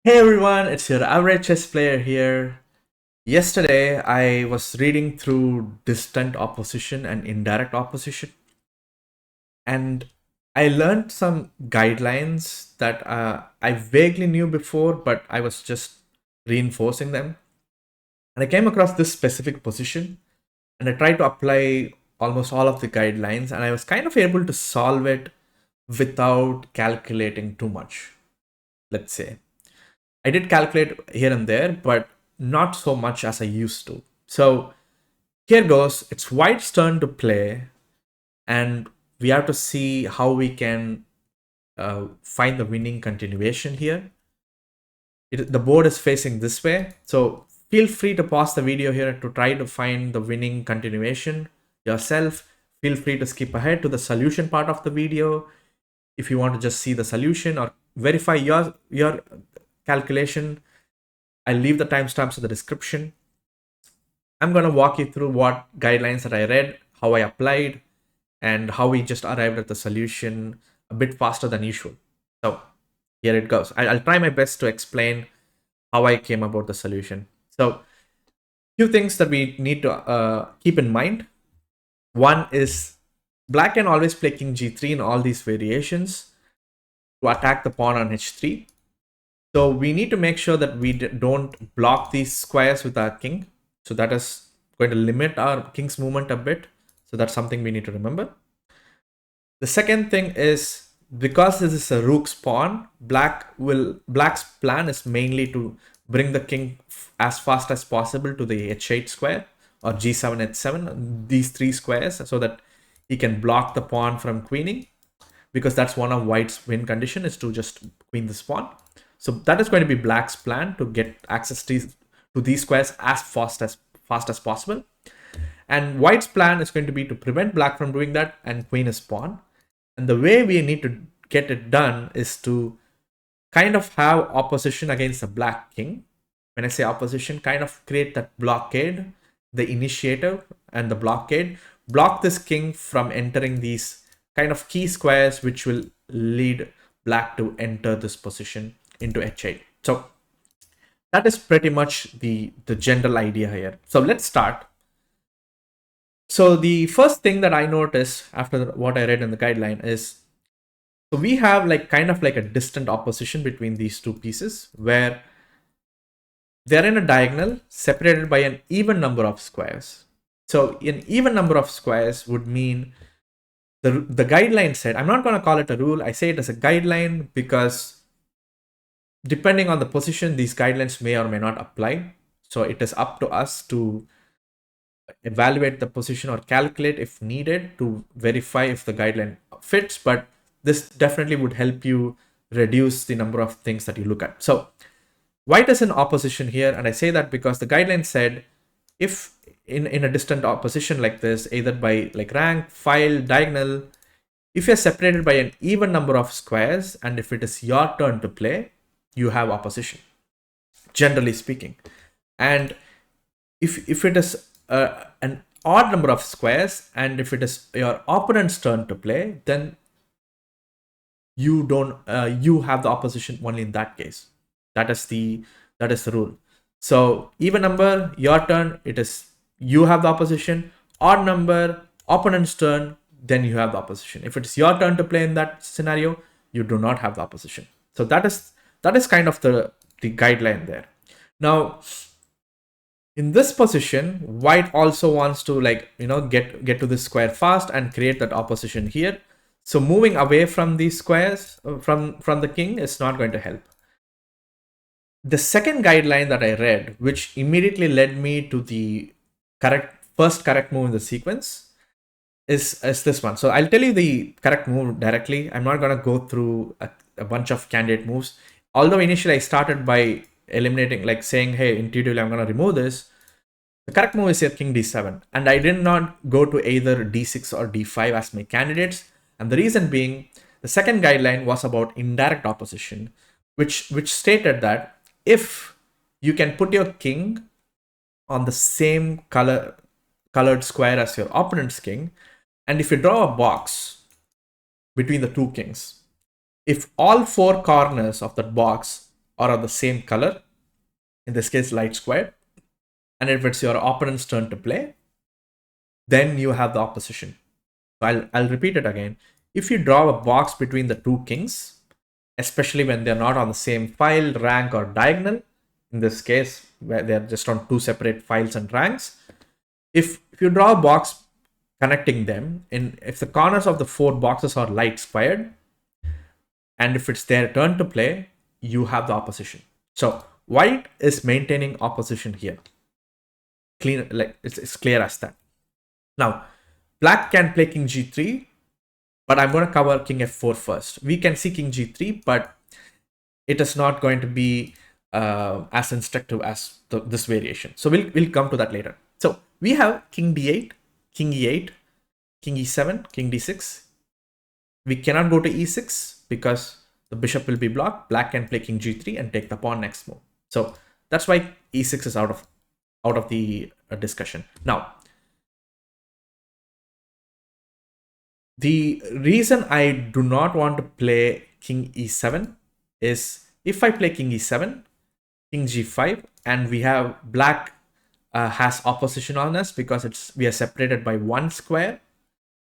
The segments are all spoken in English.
Hey everyone, it's your average chess player here. Yesterday, I was reading through distant opposition and indirect opposition, and I learned some guidelines that I vaguely knew before, but I was just reinforcing them. And I came across this specific position, and I tried to apply almost all of the guidelines, and I was kind of able to solve it without calculating too much, let's say. I did calculate here and there, but not so much as I used to. So here goes. It's White's turn to play, and we have to see how we can find the winning continuation here. The board is facing this way, so feel free to pause the video here to try to find the winning continuation yourself. Feel free to skip ahead to the solution part of the video if you want to just see the solution or verify your calculation. I'll leave the timestamps in the description. I'm going to walk you through what guidelines that I read, how I applied, and how we just arrived at the solution a bit faster than usual. So here it goes. I'll try my best to explain how I came about the solution. So few things that we need to keep in mind. One is black can always play king g3 in all these variations to attack the pawn on h3. So we need to make sure that we don't block these squares with our king. So that is going to limit our king's movement a bit. So that's something we need to remember. The second thing is, because this is a rook's pawn, black's plan is mainly to bring the king as fast as possible to the h8 square or g7 h7, these three squares, so that he can block the pawn from queening, because that's one of white's win condition, is to just queen this pawn. So that is going to be black's plan, to get access to these squares as fast as possible. And white's plan is going to be to prevent black from doing that and queen his pawn. And the way we need to get it done is to kind of have opposition against the black king. When I say opposition, kind of create that blockade, the initiative and the blockade. Block this king from entering these kind of key squares, which will lead black to enter this position into h8. So that is pretty much the general idea here. So let's start. So the first thing that I noticed after what I read in the guideline is, so we have like kind of like a distant opposition between these two pieces where they're in a diagonal separated by an even number of squares. So an even number of squares would mean the guideline said, I'm not going to call it a rule, I say it as a guideline because depending on the position, these guidelines may or may not apply. So it is up to us to evaluate the position or calculate if needed to verify if the guideline fits, but this definitely would help you reduce the number of things that you look at. So white is in opposition here, and I say that because the guideline said if in a distant opposition like this, either by like rank, file, diagonal, if you're separated by an even number of squares and if it is your turn to play, you have opposition, generally speaking. And if it is an odd number of squares and if it is your opponent's turn to play, then you don't you have the opposition only in that case. That is the rule. So even number, your turn, it is you have the opposition. Odd number, opponent's turn, then you have the opposition. If it's your turn to play in that scenario, you do not have the opposition. So that is kind of the guideline there. Now in this position, white also wants to, like, get to this square fast and create that opposition here. So moving away from these squares from the king is not going to help. The second guideline that I read, which immediately led me to the first correct move in the sequence, is this one. So I'll tell you the correct move directly. I'm not going to go through a bunch of candidate moves. Although initially I started by eliminating, like saying, hey, intuitively I'm going to remove this. The correct move is here king d7. And I did not go to either d6 or d5 as my candidates. And the reason being, the second guideline was about indirect opposition, which stated that if you can put your king on the same colored square as your opponent's king, and if you draw a box between the two kings, if all four corners of that box or of the same color, in this case light squared, and if it's your opponent's turn to play, then you have the opposition. So I'll repeat it again. If you draw a box between the two kings, especially when they're not on the same file, rank, or diagonal, in this case, where they're just on two separate files and ranks, if you draw a box connecting them, and if the corners of the four boxes are light squared, and if it's their turn to play, you have the opposition. So white is maintaining opposition here. Clean, like it's clear as that. Now, black can play king g3, but I'm going to cover king f4 first. We can see king g3, but it is not going to be as instructive as this variation. So we'll come to that later. So we have king d8, king e8, king e7, king d6. We cannot go to e6 because the bishop will be blocked. Black can play king g3 and take the pawn next move. So that's why e6 is out of the discussion. Now, the reason I do not want to play king e7 is if I play king e7, king g5, and we have black has opposition on us because we are separated by one square,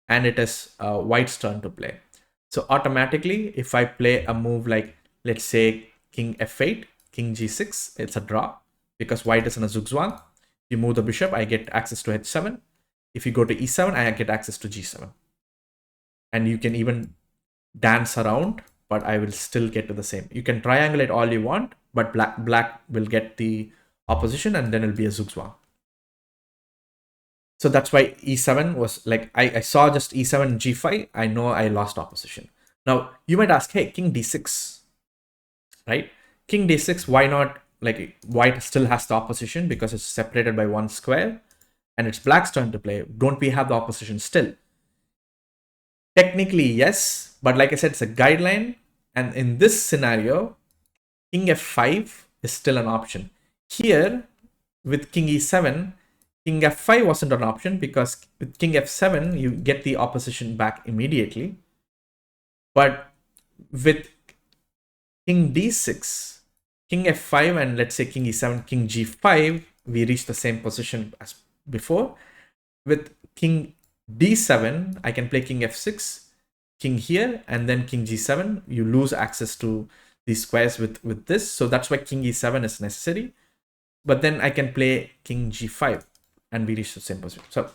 and it is white's turn to play. So automatically, if I play a move like, let's say, king f8, king g6, it's a draw because white is in a zugzwang. You move the bishop, I get access to h7. If you go to e7, I get access to g7. And you can even dance around, but I will still get to the same. You can triangulate all you want, but black will get the opposition, and then it'll be a zugzwang. So that's why e7 was like, I saw just e7 and g5, I know I lost opposition. Now, you might ask, hey, king d6, right? King d6, why not? Like, white still has the opposition because it's separated by one square, and it's black's turn to play. Don't we have the opposition still? Technically, yes, but like I said, it's a guideline, and in this scenario, king f5 is still an option. Here, with king e7, king f5 wasn't an option because with king f7, you get the opposition back immediately. But with king d6, king f5, and let's say king e7, king g5, we reach the same position as before. With king d7, I can play king f6, king here, and then king g7. You lose access to these squares with this. So that's why king e7 is necessary. But then I can play king g5 and we reach the same position. So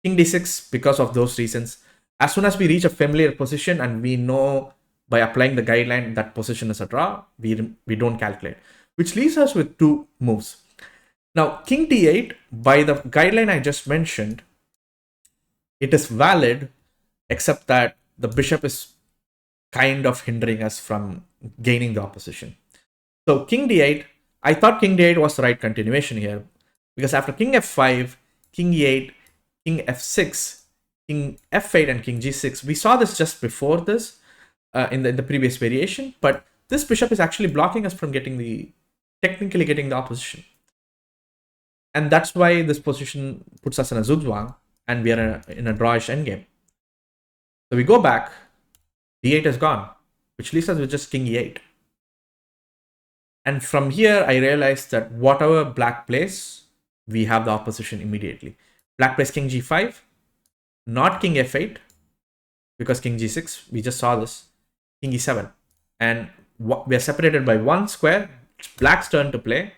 king d6, because of those reasons, as soon as we reach a familiar position and we know by applying the guideline that position is a draw, we don't calculate, which leaves us with two moves. Now, king d8, by the guideline I just mentioned, it is valid, except that the bishop is kind of hindering us from gaining the opposition. So king d8, I thought king d8 was the right continuation here, because after king f5, king e8, king f6, king f8, and king g6, we saw this just before this in the previous variation, but this bishop is actually blocking us from technically getting the opposition. And that's why this position puts us in a zugzwang, and we are in a drawish endgame. So we go back, d8 is gone, which leaves us with just king e8. And from here, I realized that whatever black plays, we have the opposition immediately. Black plays king g5, not king f8, because king g6, we just saw this, king e7. And we are separated by one square. It's black's turn to play,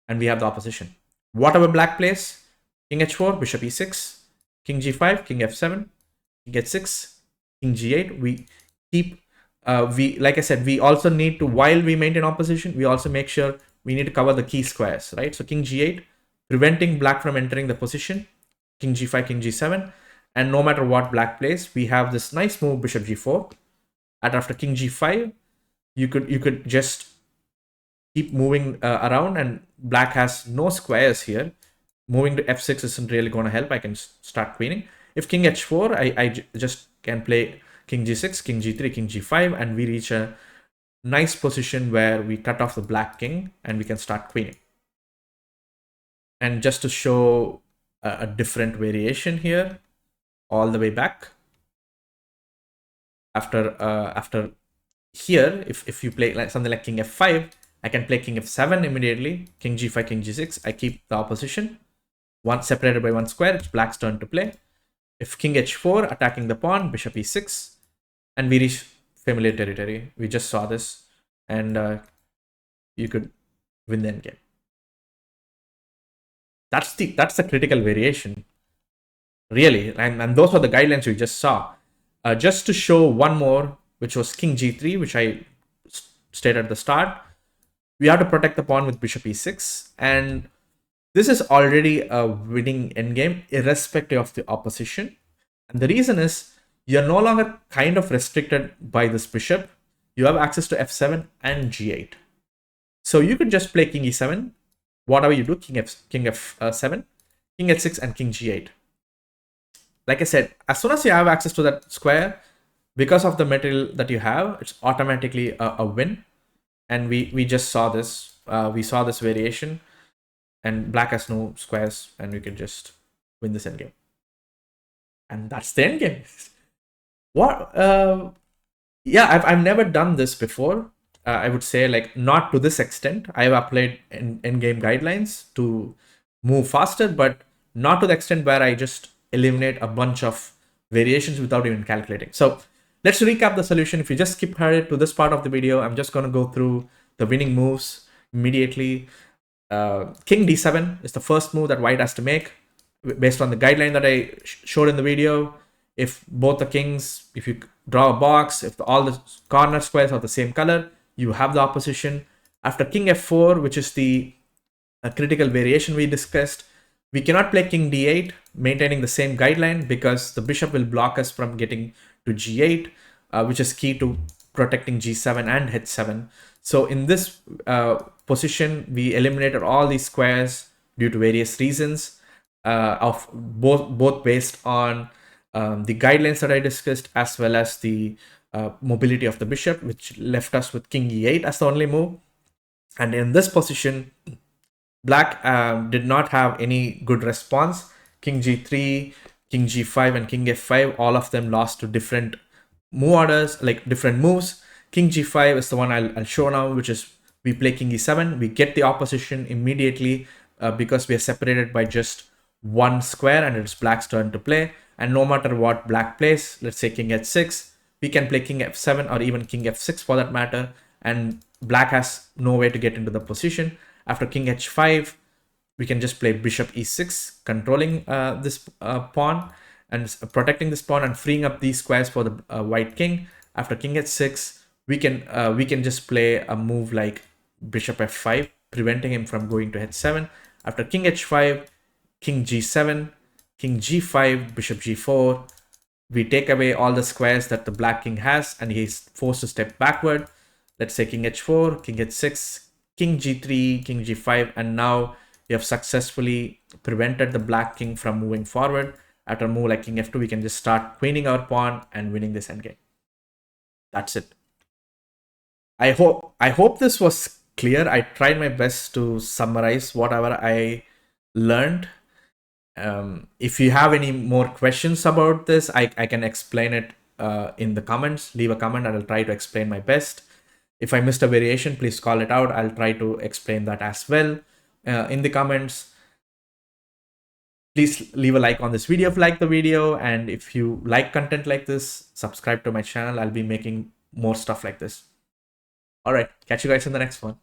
and we have the opposition. Whatever black plays, king h4, bishop e6, king g5, king f7, king h6, king g8. We keep, like I said, we also need to, while we maintain opposition, we also make sure we need to cover the key squares, right? So king g8, preventing black from entering the position, king g5, king g7. And no matter what black plays, we have this nice move, bishop g4. And after king g5, you could just keep moving around, and black has no squares here. Moving to f6 isn't really going to help. I can start queening. If king h4, I just can play king g6, king g3, king g5, and we reach a nice position where we cut off the black king and we can start queening. And just to show a different variation here, all the way back, after here, if you play like something like king f5, I can play king f7 immediately, king g5, king g6. I keep the opposition one separated by one square. It's black's turn to play. If king h4, attacking the pawn, bishop e6, and we reach familiar territory. We just saw this, and you could win the endgame. That's the critical variation, really, and those were the guidelines we just saw. Just to show one more, which was king g3, which I stated at the start. We have to protect the pawn with bishop e6, and this is already a winning endgame, irrespective of the opposition. And the reason is you're no longer kind of restricted by this bishop. You have access to f7 and g8. So you could just play king e7, whatever you do, king f7, king h6, and king g8. Like I said, as soon as you have access to that square, because of the material that you have, it's automatically a win. And we just saw this. We saw this variation, and black has no squares, and we can just win this endgame. And that's the endgame. What? Yeah, I've never done this before. I would say, like, not to this extent. I've applied endgame guidelines to move faster, but not to the extent where I just eliminate a bunch of variations without even calculating. So let's recap the solution. If you just skip ahead to this part of the video, I'm just going to go through the winning moves immediately. King d7 is the first move that white has to make based on the guideline that I showed in the video. If both the kings, if you draw a box, if all the corner squares are the same color, you have the opposition. After king f4, which is the critical variation we discussed, we cannot play king d8, maintaining the same guideline, because the bishop will block us from getting to g8, which is key to protecting g7 and h7. So in this position, we eliminated all these squares due to various reasons, of both based on the guidelines that I discussed, as well as the mobility of the bishop, which left us with king e8 as the only move. And in this position, black did not have any good response. King g3, king g5, and king f5, all of them lost to different move orders, like different moves. King g5 is the one I'll show now, which is we play king e7. We get the opposition immediately because we are separated by just one square, and it's black's turn to play. And no matter what black plays, let's say king h6, we can play king f7 or even king f6 for that matter, and black has no way to get into the position. After king h5, we can just play bishop e6, controlling this pawn and protecting this pawn and freeing up these squares for the white king. After king h6, we can just play a move like bishop f5, preventing him from going to h7. After king h5, king g7, king g5, bishop g4. We take away all the squares that the black king has, and he's forced to step backward. Let's say king h4, king h6, king g3, king g5, and now we have successfully prevented the black king from moving forward. After a move like king f2, we can just start queening our pawn and winning this endgame. That's it. I hope this was clear. I tried my best to summarize whatever I learned. If you have any more questions about this, I can explain it in the comments. Leave a comment and I'll try to explain my best. If I missed a variation, please call it out. I'll try to explain that as well in the comments. Please leave a like on this video if you like the video. And if you like content like this, subscribe to my channel. I'll be making more stuff like this. All right, catch you guys in the next one.